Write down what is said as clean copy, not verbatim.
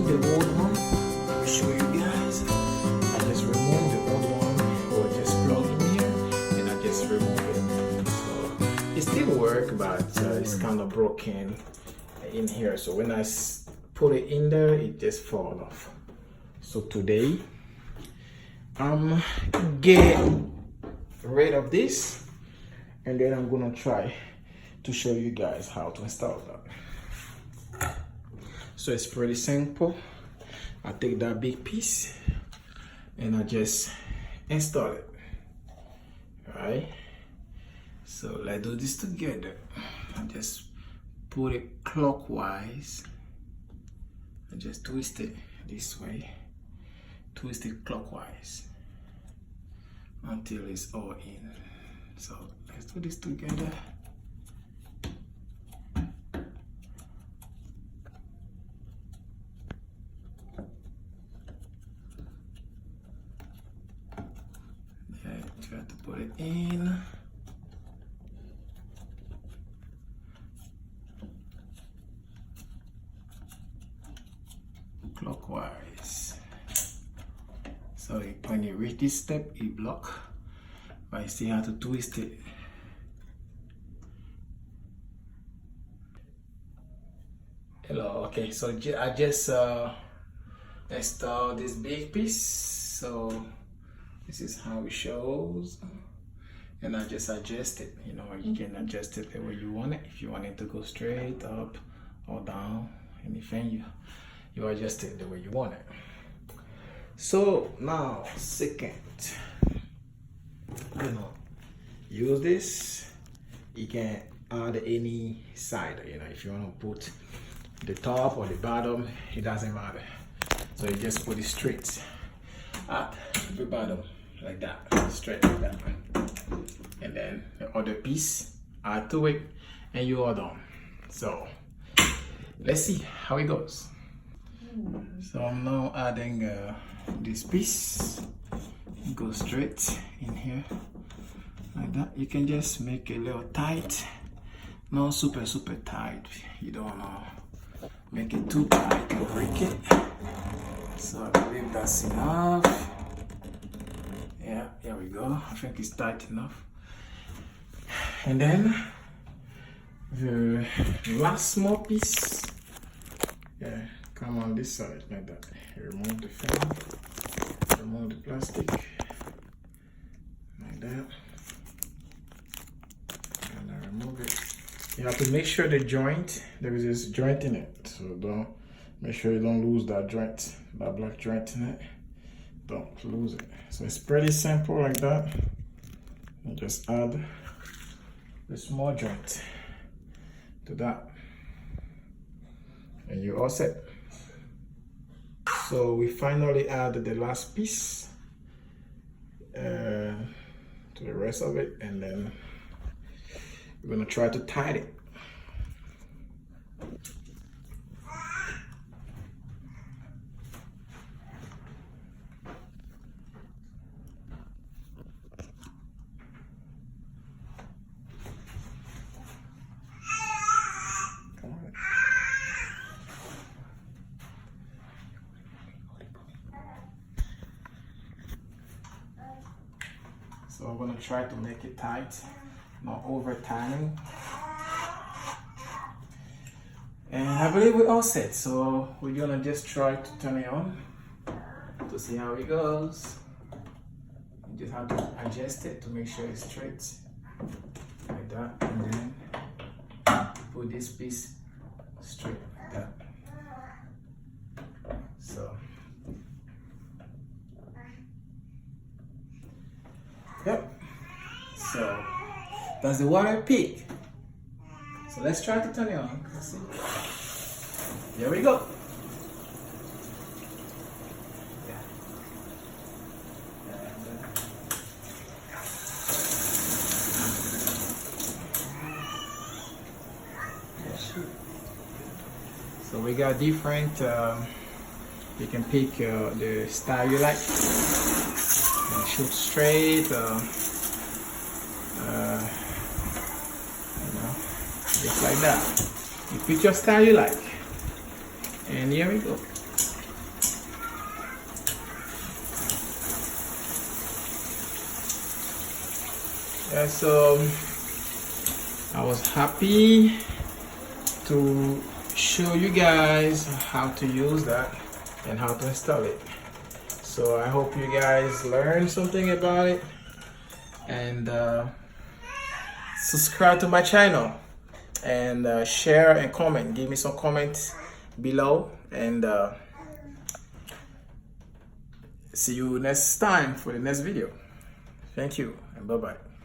use the old one. Let me show you guys. I just remove the old one, or just plug in here, and I just remove it. So it still works, but it's kind of broken in here. So when I put it in there, it just falls off. So today, I'm get rid of this, and then I'm gonna try to show you guys how to install that. So it's pretty simple. I take that big piece and I just install it. Alright, so let's do this together. I just put it clockwise. I just twist it this way, twist it clockwise until it's all in. So let's do this together. Try to put it in. Clockwise. So when you reach this step, it block, but you still have to twist it. Hello. Okay, so I just installed this big piece. So this is how it shows, and I just adjust it. You know, you can adjust it the way you want it. If you want it to go straight up or down, anything, you adjust it the way you want it. So now, second, you know, use this. You can add any side. You know, if you want to put the top or the bottom, it doesn't matter. So you just put it straight at the bottom, like that, straight like that, and then the other piece, add to it, and you are done. So let's see how it goes. So I'm now adding this piece. Go straight in here like that. You can just make it a little tight, not super tight. You don't want to make it too tight and break it. So I believe that's enough. Yeah, here we go. I think it's tight enough. And then the last small piece, yeah, come on this side like that. Remove the film, remove the plastic like that, and I remove it. You have to make sure the joint, there is this joint in it, so make sure you don't lose that joint, that black joint in it. Don't lose it. So it's pretty simple like that. You just add the small joint to that, and you're all set. So we finally add the last piece to the rest of it, and then we're gonna try to tie it. So I'm gonna try to make it tight, not over tightening. And I believe we're all set. So we're gonna just try to turn it on to see how it goes. You just have to adjust it to make sure it's straight, like that, and then put this piece straight like that. So yep, so that's the Waterpik. So let's try to turn it on. Let's see. Here we go. Yeah. So we got different, you can pick the style you like. Shoot straight, you know, just like that. You pick your style you like, and here we go. Yeah, so I was happy to show you guys how to use that and how to install it. So I hope you guys learned something about it, and subscribe to my channel, and share and comment. Give me some comments below, and see you next time for the next video. Thank you, and bye bye.